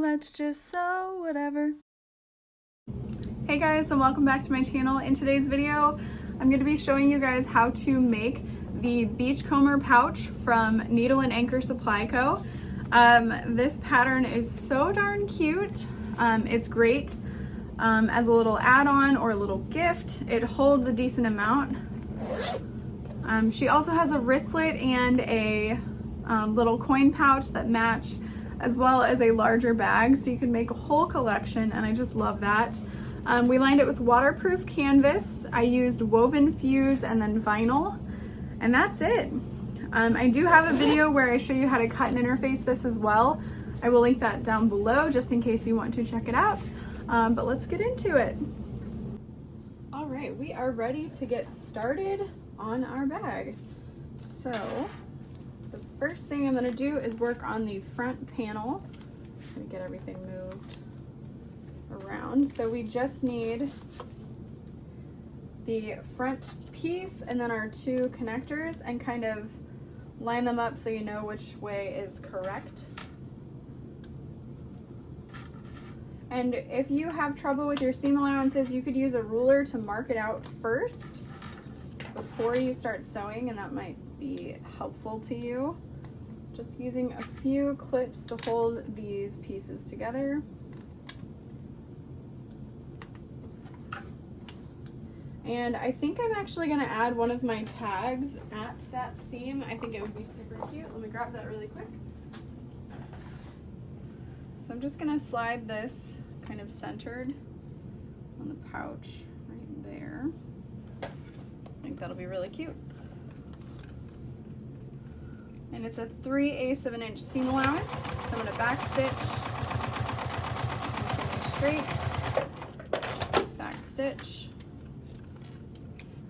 let's just sew whatever. Hey guys, and welcome back to my channel. In today's video, I'm going to be showing you guys how to make the Beachcomber pouch from Needle and Anchor Supply Co. This pattern is so darn cute. It's great as a little add-on or a little gift. It holds a decent amount. She also has a wristlet and a little coin pouch that match, as well as a larger bag, so you can make a whole collection, and I just love that. We lined it with waterproof canvas. I used woven fuse and then vinyl, and that's it. I do have a video where I show you how to cut and interface this as well. I will link that down below just in case you want to check it out, but let's get into it. All right, we are ready to get started on our bag. So the first thing I'm going to do is work on the front panel. I'm going to get everything moved around. So we just need the front piece and then our two connectors, and kind of line them up so you know which way is correct. And if you have trouble with your seam allowances, you could use a ruler to mark it out first before you start sewing, and that might be helpful to you. Just using a few clips to hold these pieces together. And I think I'm actually going to add one of my tags at that seam. I think it would be super cute. Let me grab that really quick. So I'm just going to slide this kind of centered on the pouch right there. I think that'll be really cute. And it's a 3/8 of an inch seam allowance. So I'm going to back stitch, continue straight, back stitch,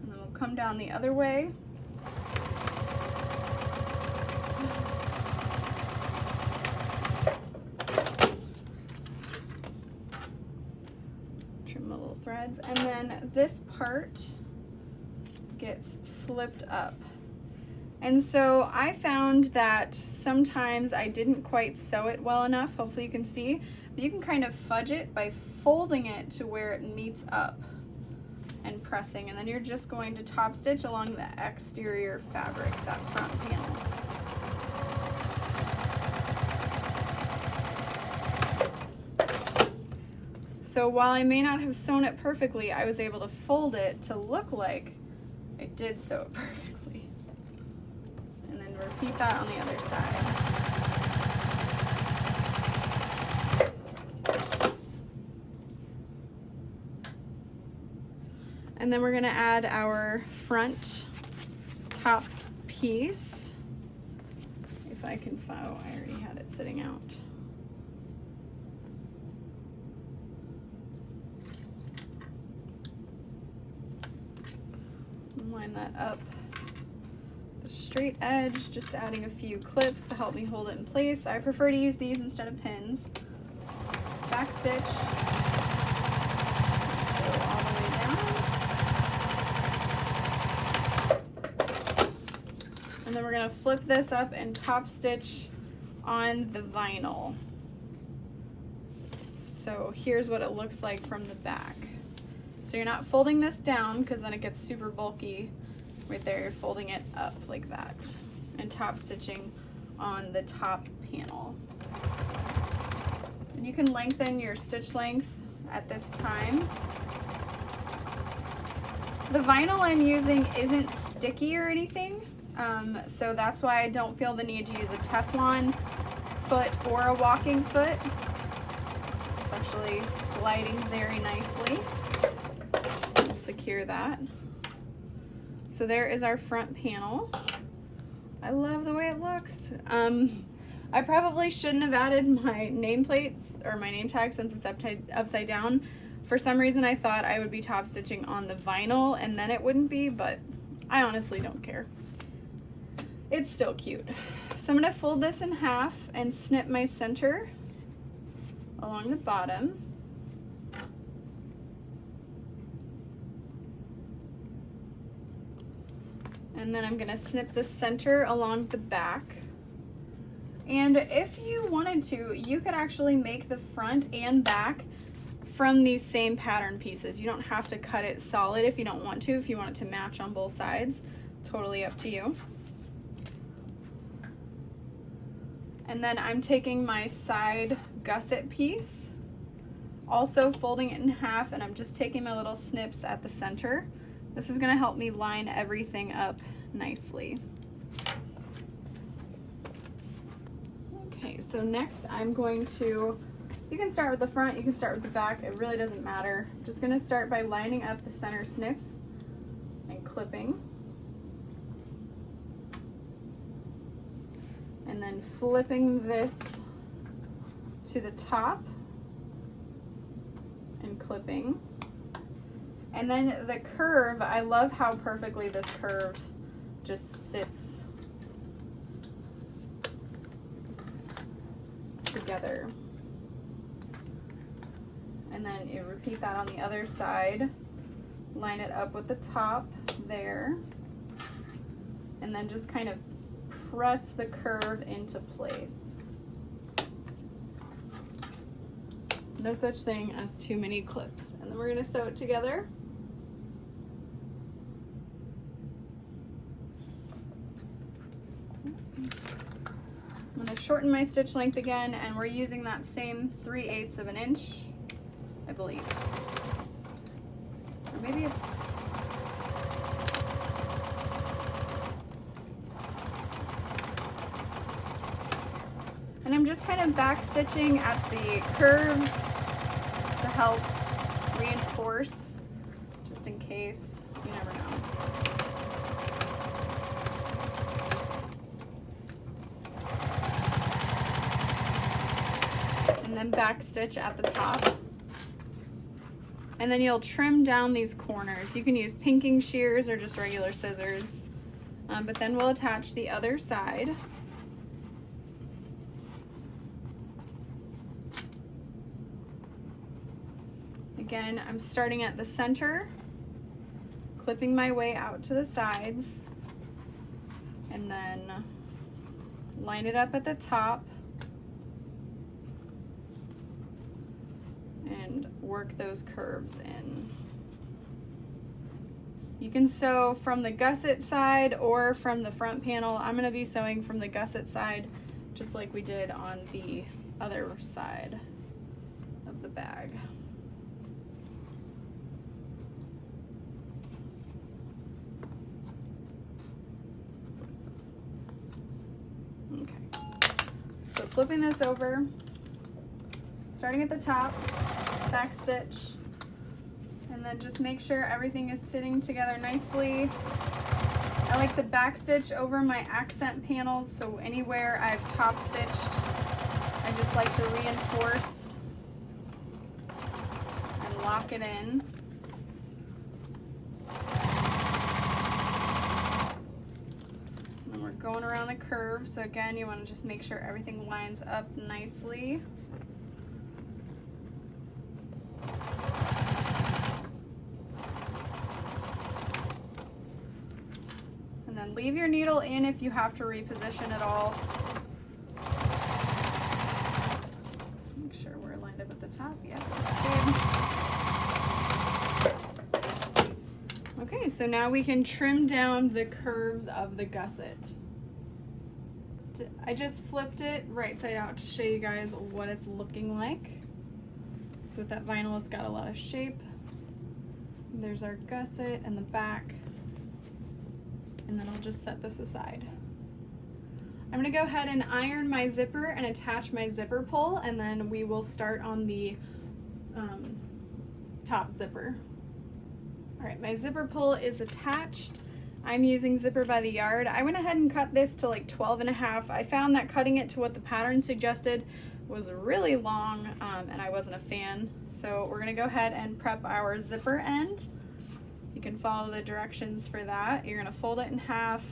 and then we'll come down the other way. Trim the little threads, and then this part gets flipped up. And so I found that sometimes I didn't quite sew it well enough. Hopefully you can see, but you can kind of fudge it by folding it to where it meets up and pressing, and then you're just going to top stitch along the exterior fabric, that front panel. So while I may not have sewn it perfectly, I was able to fold it to look like I did sew it perfectly. And then repeat that on the other side. And then we're going to add our front top piece. If I can find, oh, I already had it sitting out. Line that up the straight edge, just adding a few clips to help me hold it in place. I prefer to use these instead of pins. Back stitch, sew all the way down. And then we're going to flip this up and top stitch on the vinyl. So here's what it looks like from the back. So you're not folding this down because then it gets super bulky. Right there, you're folding it up like that and top stitching on the top panel. And you can lengthen your stitch length at this time. The vinyl I'm using isn't sticky or anything, so that's why I don't feel the need to use a Teflon foot or a walking foot. It's actually gliding very nicely. Secure that. So there is our front panel. I love the way it looks. I probably shouldn't have added my nameplates or my name tag since it's upside down. For some reason I thought I would be top stitching on the vinyl and then it wouldn't be, but I honestly don't care. It's still cute. So I'm going to fold this in half and snip my center along the bottom. And then I'm going to snip the center along the back. And if you wanted to, you could actually make the front and back from these same pattern pieces. You don't have to cut it solid if you don't want to. If you want it to match on both sides, totally up to you. And then I'm taking my side gusset piece, also folding it in half, and I'm just taking my little snips at the center. This is gonna help me line everything up nicely. Okay, so next I'm going to, you can start with the front, you can start with the back, it really doesn't matter. I'm just gonna start by lining up the center snips and clipping. And then flipping this to the top and clipping. And then the curve, I love how perfectly this curve just sits together. And then you repeat that on the other side. Line it up with the top there. And then just kind of press the curve into place. No such thing as too many clips. And then we're going to sew it together. I'm going to shorten my stitch length again, and we're using that same 3/8 of an inch, I believe. Or maybe it's, and I'm just kind of back stitching at the curves to help reinforce, just in case, you never know. And then back stitch at the top. And then you'll trim down these corners. You can use pinking shears or just regular scissors. But then we'll attach the other side. Again, I'm starting at the center, clipping my way out to the sides, and then line it up at the top and work those curves in. You can sew from the gusset side or from the front panel. I'm going to be sewing from the gusset side, just like we did on the other side of the bag. Okay, so flipping this over, starting at the top, back stitch, and then just make sure everything is sitting together nicely. I like to back stitch over my accent panels, so anywhere I've top stitched, I just like to reinforce and lock it in. And we're going around the curve, so again, you want to just make sure everything lines up nicely. And then leave your needle in if you have to reposition it all. Make sure we're lined up at the top. Yeah, that's good. Okay, so now we can trim down the curves of the gusset. I just flipped it right side out to show you guys what it's looking like. So with that vinyl, it's got a lot of shape. There's our gusset and the back. And then I'll just set this aside. I'm gonna go ahead and iron my zipper and attach my zipper pull, and then we will start on the top zipper. All right, my zipper pull is attached. I'm using Zipper by the Yard. I went ahead and cut this to like 12.5. I found that cutting it to what the pattern suggested was really long, and I wasn't a fan. So we're gonna go ahead and prep our zipper end. You can follow the directions for that. You're gonna fold it in half,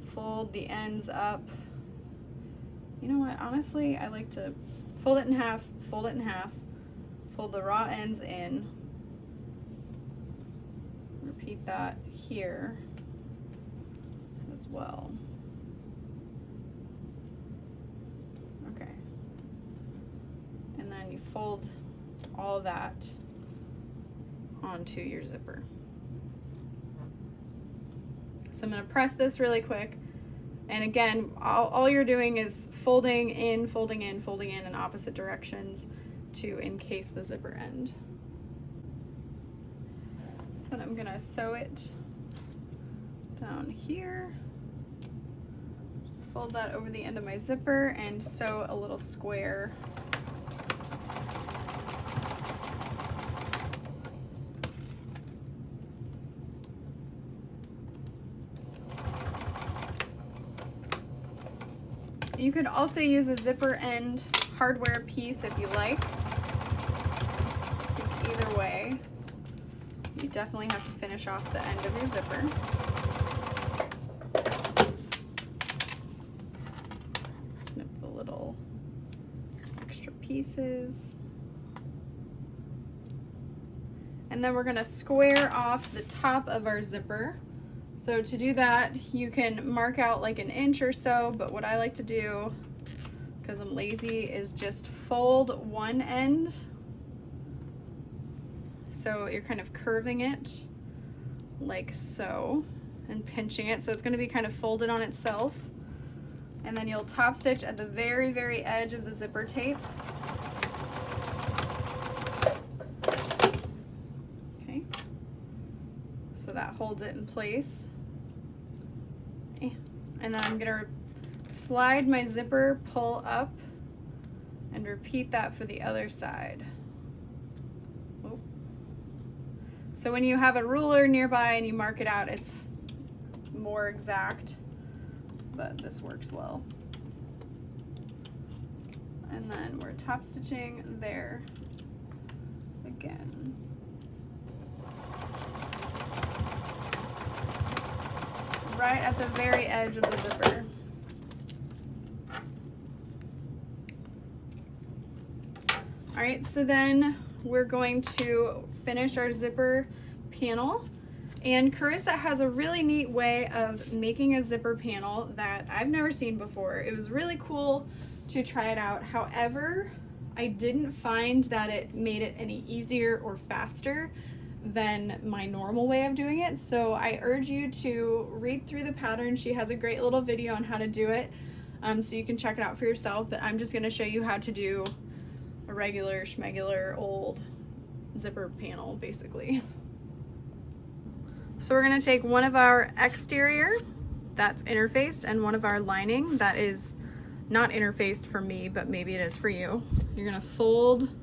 fold the ends up. You know what, honestly, I like to fold it in half, fold it in half, fold the raw ends in. Repeat that here as well. you fold all that onto your zipper. So I'm going to press this really quick. And again, all you're doing is folding in, folding in, folding in opposite directions to encase the zipper end. So then I'm going to sew it down here. Just fold that over the end of my zipper and sew a little square. You could also use a zipper end hardware piece if you like. Either way, you definitely have to finish off the end of your zipper. Snip the little extra pieces. And then we're going to square off the top of our zipper. So to do that, you can mark out like an inch or so, but what I like to do, because I'm lazy, is just fold one end. So you're kind of curving it like so and pinching it. So it's going to be kind of folded on itself. And then you'll top stitch at the very, very edge of the zipper tape. Okay. So that holds it in place. And then I'm gonna slide my zipper, pull up, and repeat that for the other side. Oh. So when you have a ruler nearby and you mark it out, it's more exact, but this works well. And then we're top stitching there again. Right at the very edge of the zipper. All right, so then we're going to finish our zipper panel. And Carissa has a really neat way of making a zipper panel that I've never seen before. It was really cool to try it out. However, I didn't find that it made it any easier or faster than my normal way of doing it. So I urge you to read through the pattern. She has a great little video on how to do it, so you can check it out for yourself, but I'm just going to show you how to do a regular schmegular old zipper panel basically. So we're going to take one of our exterior that's interfaced and one of our lining that is not interfaced for me, but maybe it is for you. You're going to fold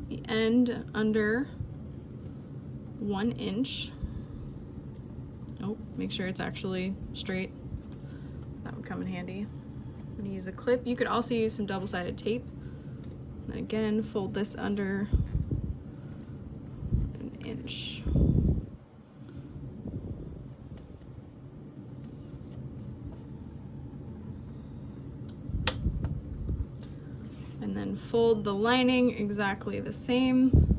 the end under 1 inch. Oh, make sure it's actually straight. That would come in handy. I'm gonna use a clip. You could also use some double-sided tape. And again, fold this under 1 inch. And then fold the lining exactly the same.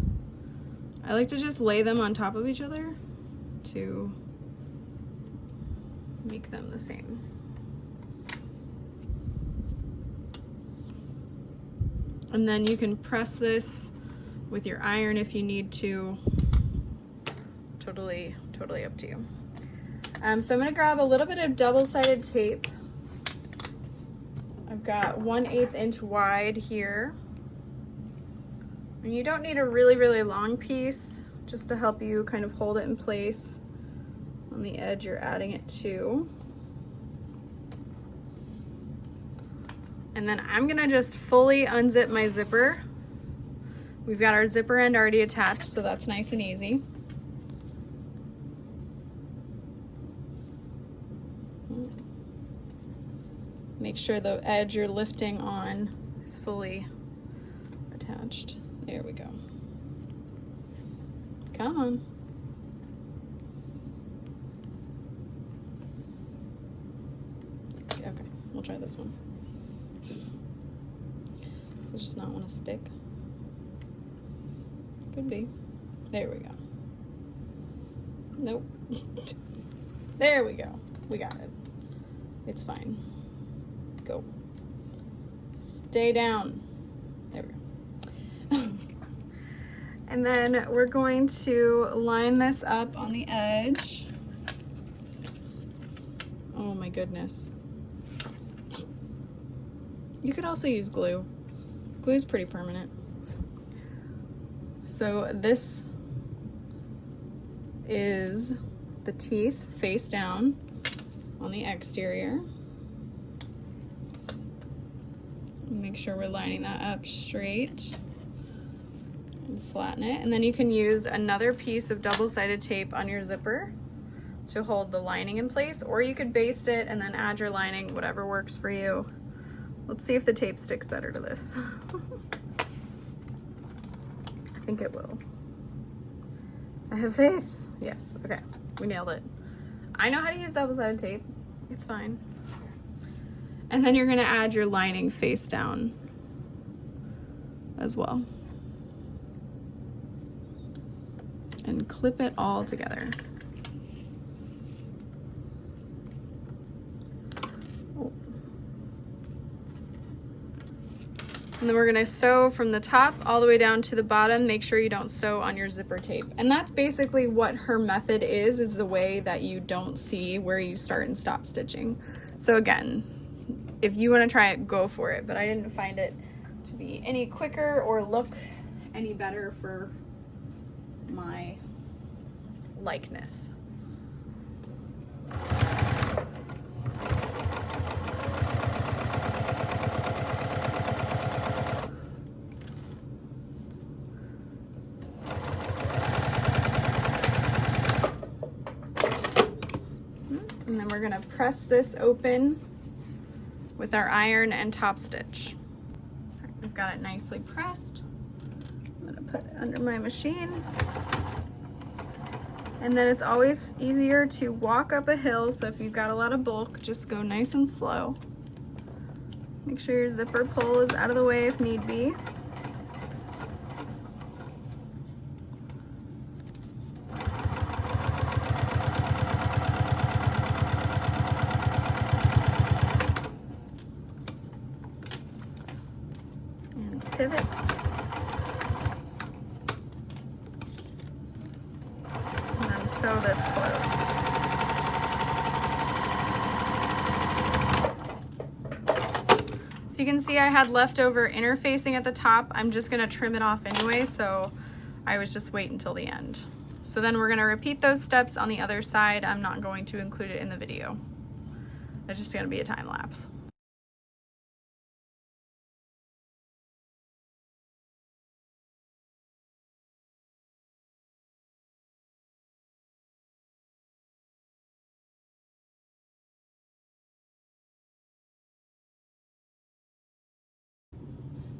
I like to just lay them on top of each other to make them the same. And then you can press this with your iron if you need to. Totally up to you. So I'm gonna grab a little bit of double-sided tape. I've got 1/8 inch wide here. And you don't need a really long piece, just to help you kind of hold it in place. On the edge you're adding it to. And then I'm gonna just fully unzip my zipper. We've got our zipper end already attached, so that's nice and easy. Make sure the edge you're lifting on is fully attached. There we go. Come on. Okay, we'll try this one. Does it just not want to stick? Could be. There we go. Nope. There we go. We got it. It's fine. Go. Stay down. There And then we're going to line this up on the edge. Oh my goodness. You could also use glue. Glue is pretty permanent. So this is the teeth face down on the exterior. Make sure we're lining that up straight and flatten it. And then you can use another piece of double-sided tape on your zipper to hold the lining in place, or you could baste it and then add your lining, whatever works for you. Let's see if the tape sticks better to this. I think it will. I have faith. Yes, okay, we nailed it. I know how to use double-sided tape. It's fine. And then you're gonna add your lining face down as well. And clip it all together. Oh. And then we're gonna sew from the top all the way down to the bottom. Make sure you don't sew on your zipper tape. And that's basically what her method is the way that you don't see where you start and stop stitching. So again, if you want to try it, go for it, but I didn't find it to be any quicker or look any better for my likeness. And then we're going to press this open with our iron and top stitch. We've got it nicely pressed. I'm gonna put it under my machine. And then it's always easier to walk up a hill, so if you've got a lot of bulk, just go nice and slow. Make sure your zipper pull is out of the way if need be. Pivot. And then sew this closed. So you can see I had leftover interfacing at the top. I'm just gonna trim it off anyway, so I was just wait until the end. So then we're gonna repeat those steps on the other side. I'm not going to include it in the video. It's just gonna be a time lapse.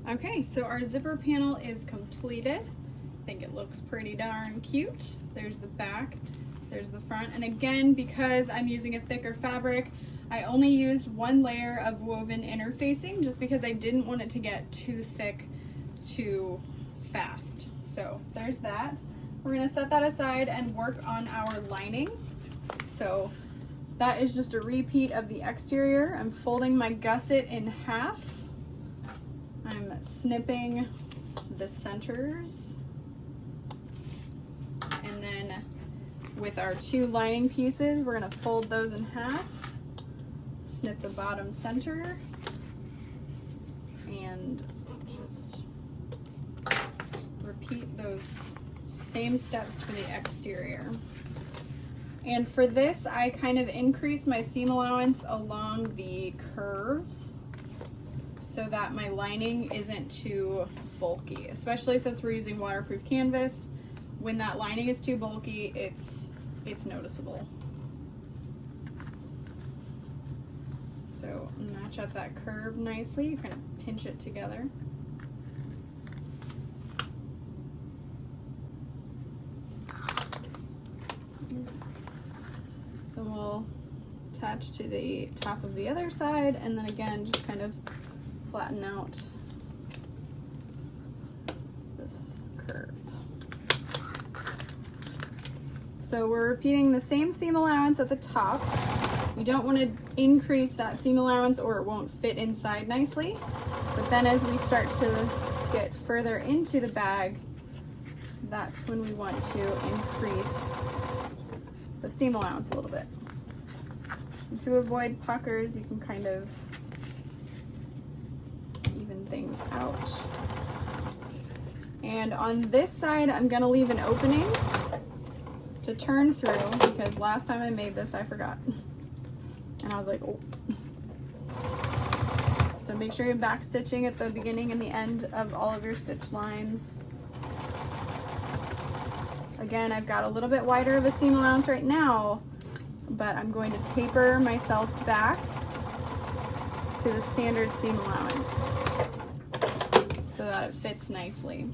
Okay, so our zipper panel is completed. I think it looks pretty darn cute. There's the back, there's the front. And again, because I'm using a thicker fabric, I only used one layer of woven interfacing just because I didn't want it to get too thick too fast. So there's that. We're gonna set that aside and work on our lining. So that is just a repeat of the exterior. I'm folding my gusset in half. I'm snipping the centers, and then with our two lining pieces, we're gonna fold those in half, snip the bottom center, and just repeat those same steps for the exterior. And for this, I kind of increase my seam allowance along the curves, so that my lining isn't too bulky, especially since we're using waterproof canvas. When that lining is too bulky, it's noticeable. So match up that curve nicely. You're gonna pinch it together. So we'll attach to the top of the other side, and then again, just kind of flatten out this curve. So we're repeating the same seam allowance at the top. You don't want to increase that seam allowance or it won't fit inside nicely. But then as we start to get further into the bag, that's when we want to increase the seam allowance a little bit. And to avoid puckers, you can kind of even things out. And on this side, I'm gonna leave an opening to turn through, because last time I made this, I forgot. And I was like, oh. So make sure you're back stitching at the beginning and the end of all of your stitch lines. Again, I've got a little bit wider of a seam allowance right now, but I'm going to taper myself back to the standard seam allowance so that it fits nicely.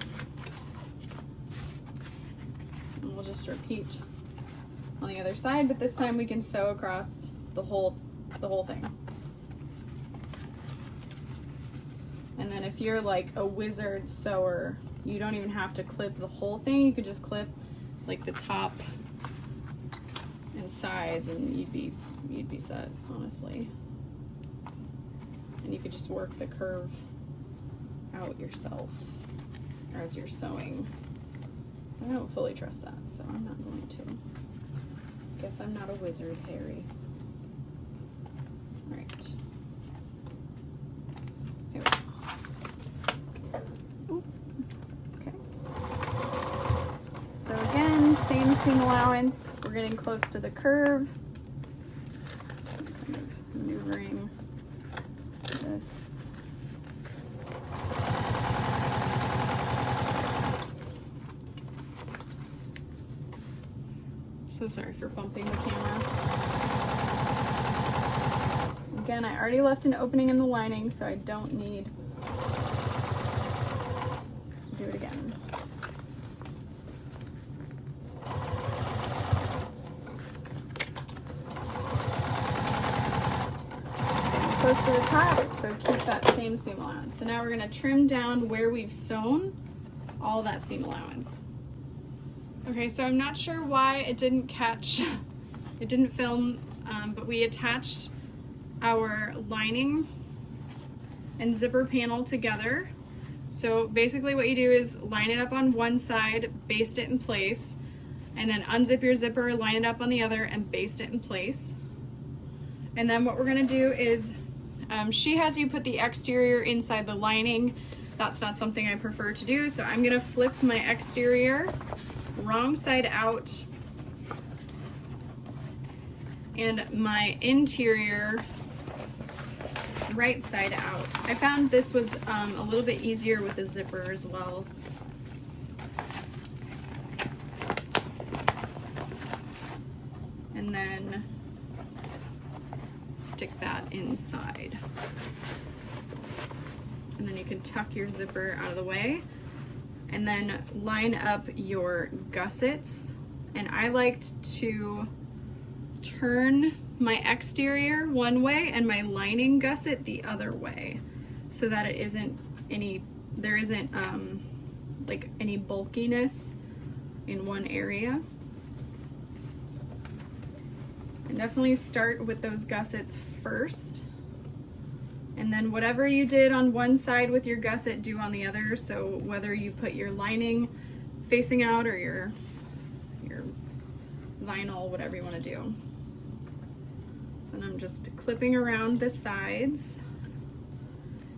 And we'll just repeat on the other side, but this time we can sew across the whole thing. And then if you're like a wizard sewer, you don't even have to clip the whole thing. You could just clip like the top and sides, and you'd be set, honestly. And you could just work the curve out yourself as you're sewing. I don't fully trust that, so I'm not going to. Guess I'm not a wizard, Harry. All right. Here we go. Ooh. Okay. So again, same seam allowance. We're getting close to the curve. Kind of maneuvering this. So sorry for bumping the camera. Again, I already left an opening in the lining, so I don't need to do it again. Close to the top, so keep that same seam allowance. So now we're going to trim down where we've sewn all that seam allowance. Okay, so I'm not sure why it didn't catch, it didn't film, but we attached our lining and zipper panel together. So basically what you do is line it up on one side, baste it in place, and then unzip your zipper, line it up on the other, and baste it in place. And then what we're gonna do is, she has you put the exterior inside the lining. That's not something I prefer to do, so I'm gonna flip my exterior wrong side out and my interior right side out. I found this was a little bit easier with the zipper as well. And then stick that inside. And then you can tuck your zipper out of the way. And then line up your gussets. And I liked to turn my exterior one way and my lining gusset the other way, so that it isn't there isn't like any bulkiness in one area. And definitely start with those gussets first. And then whatever you did on one side with your gusset, do on the other. So whether you put your lining facing out or your vinyl, whatever you want to do. So then I'm just clipping around the sides.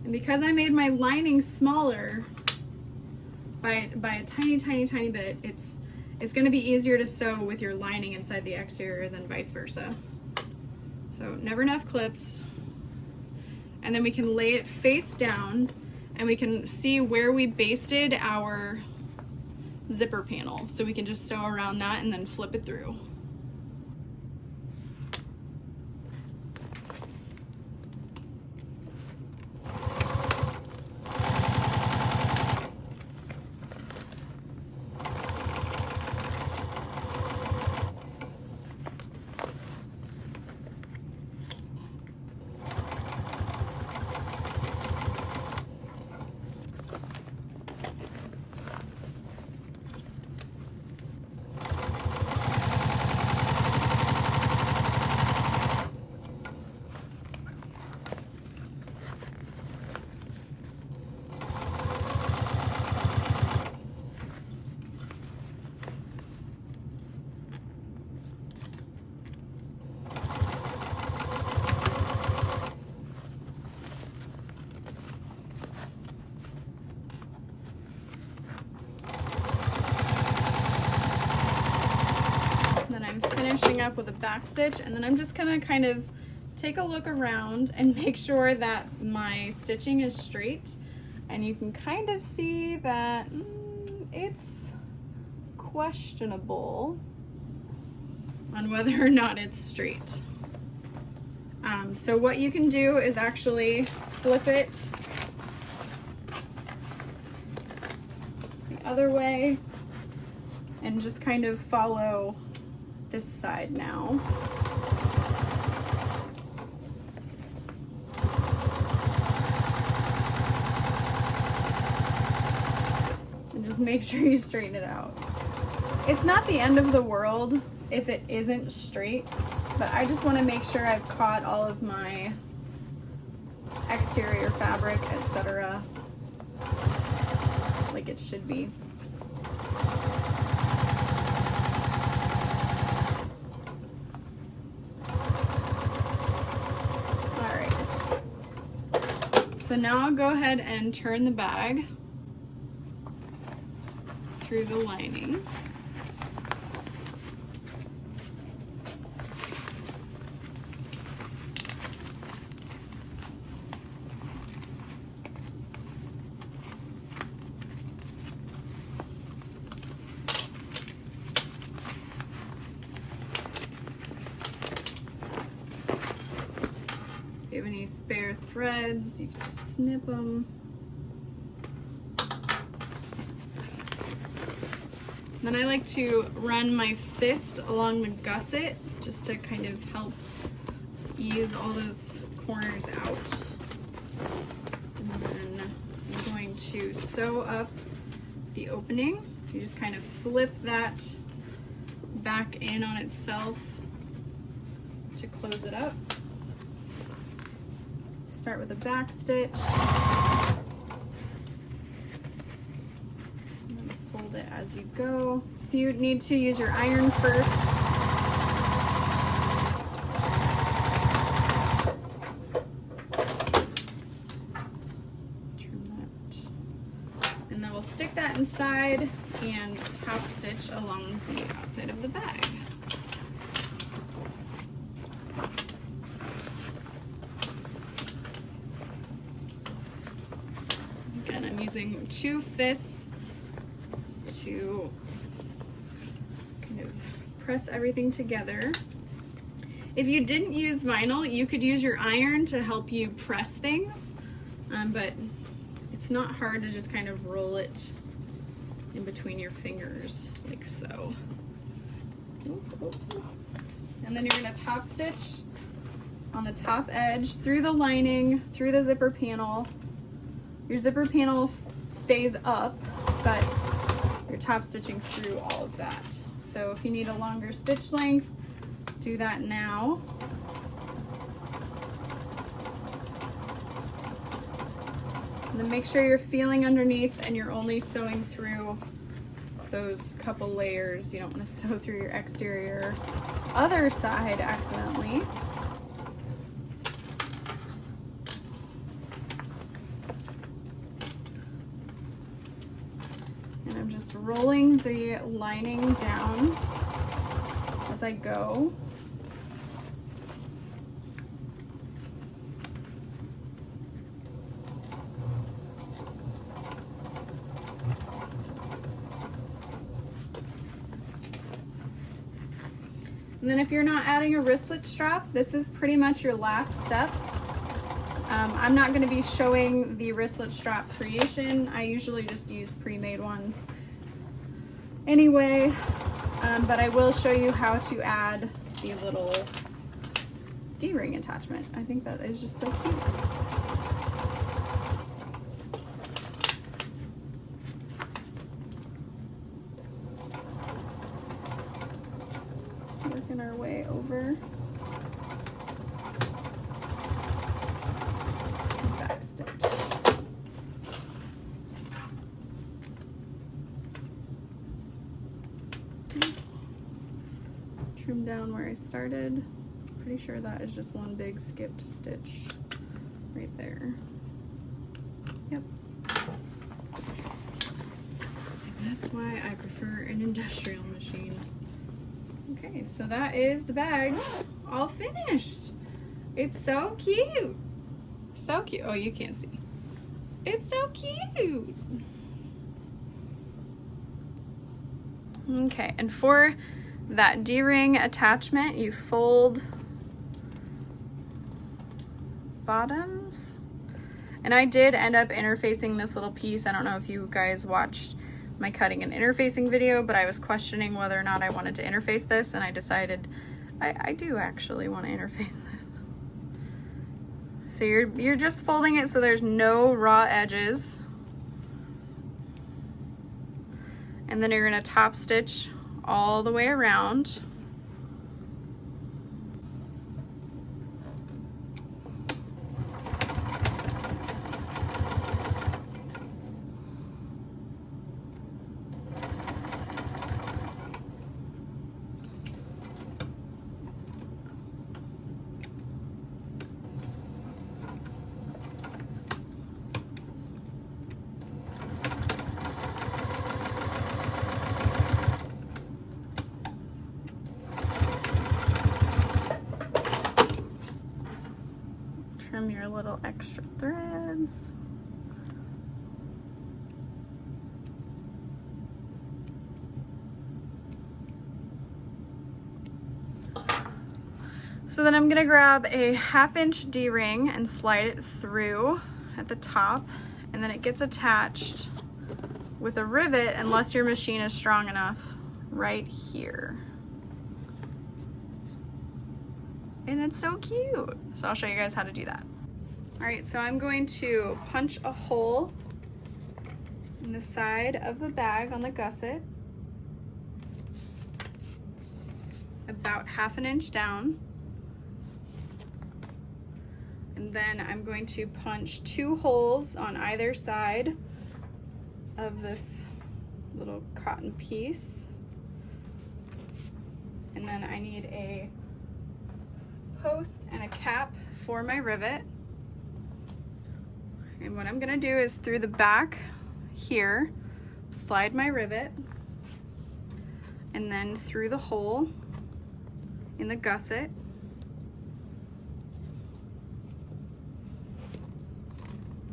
And because I made my lining smaller by a tiny bit, it's going to be easier to sew with your lining inside the exterior than vice versa. So never enough clips. And then we can lay it face down and we can see where we basted our zipper panel. So we can just sew around that and then flip it through. closing up with a back stitch, and then I'm just gonna kind of take a look around and make sure that my stitching is straight. And you can kind of see that it's questionable on whether or not it's straight. So what you can do is actually flip it the other way and just kind of follow this side now. And just make sure you straighten it out. It's not the end of the world if it isn't straight, but I just want to make sure I've caught all of my exterior fabric, etc., like it should be. Alright, so now I'll go ahead and turn the bag through the lining. If you have any spare threads, you can just snip them. Then I like to run my fist along the gusset just to kind of help ease all those corners out. And then I'm going to sew up the opening. You just kind of flip that back in on itself to close it up. Start with a back stitch. And then fold it as you go. If you need to, use your iron first. Trim that. And then we'll stick that inside and top stitch along the outside of the bag. Again, I'm using 2 fists to kind of press everything together. If you didn't use vinyl, you could use your iron to help you press things, but it's not hard to just kind of roll it in between your fingers like so. And then you're going to top stitch on the top edge through the lining, through the zipper panel. Your zipper panel stays up, but you're top stitching through all of that. So if you need a longer stitch length, do that now. And then make sure you're feeling underneath and you're only sewing through those couple layers. You don't want to sew through your exterior other side accidentally. And I'm just rolling the lining down as I go. And then if you're not adding a wristlet strap, this is pretty much your last step. I'm not going to be showing the wristlet strap creation. I usually just use pre-made ones anyway, but I will show you how to add the little D-ring attachment. I think that is just so cute. Working our way over. Back stitch. Trim down where I started. Pretty sure that is just one big skipped stitch right there. Yep. That's why I prefer an industrial machine. Okay, so that is the bag all finished. It's so cute. So cute. Oh, you can't see. It's so cute. Okay, and for that D-ring attachment, you fold bottoms. And I did end up interfacing this little piece. I don't know if you guys watched my cutting and interfacing video, but I was questioning whether or not I wanted to interface this, and I decided I do actually want to interface this. So you're just folding it so there's no raw edges. And then you're gonna top stitch all the way around. Trim your little extra threads. So then I'm gonna grab a 1/2 inch D-ring and slide it through at the top, and then it gets attached with a rivet, unless your machine is strong enough, right here. And it's so cute. So I'll show you guys how to do that. All right, so I'm going to punch a hole in the side of the bag on the gusset, about 1/2 inch down. And then I'm going to punch 2 holes on either side of this little cotton piece. And then I need a post and a cap for my rivet. And what I'm gonna do is through the back here, slide my rivet, and then through the hole in the gusset.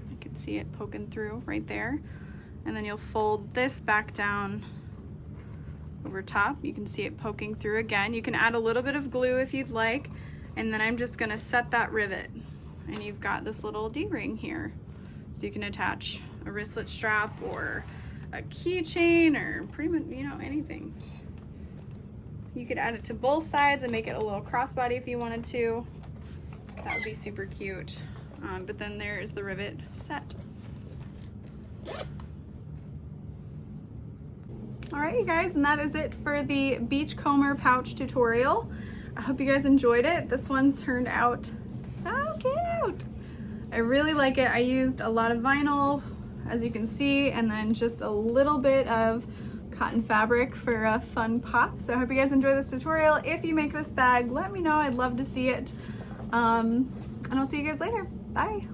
You can see it poking through right there. And then you'll fold this back down over top. You can see it poking through again. You can add a little bit of glue if you'd like. And then I'm just gonna set that rivet, and you've got this little D-ring here. So you can attach a wristlet strap or a keychain or pretty much, you know, anything. You could add it to both sides and make it a little crossbody if you wanted to. That would be super cute. But then there's the rivet set. All right, you guys, and that is it for the Beachcomber pouch tutorial. I hope you guys enjoyed it. This one turned out so cute. I really like it. I used a lot of vinyl, as you can see, and then just a little bit of cotton fabric for a fun pop. So I hope you guys enjoy this tutorial. If you make this bag, let me know. I'd love to see it. And I'll see you guys later. Bye.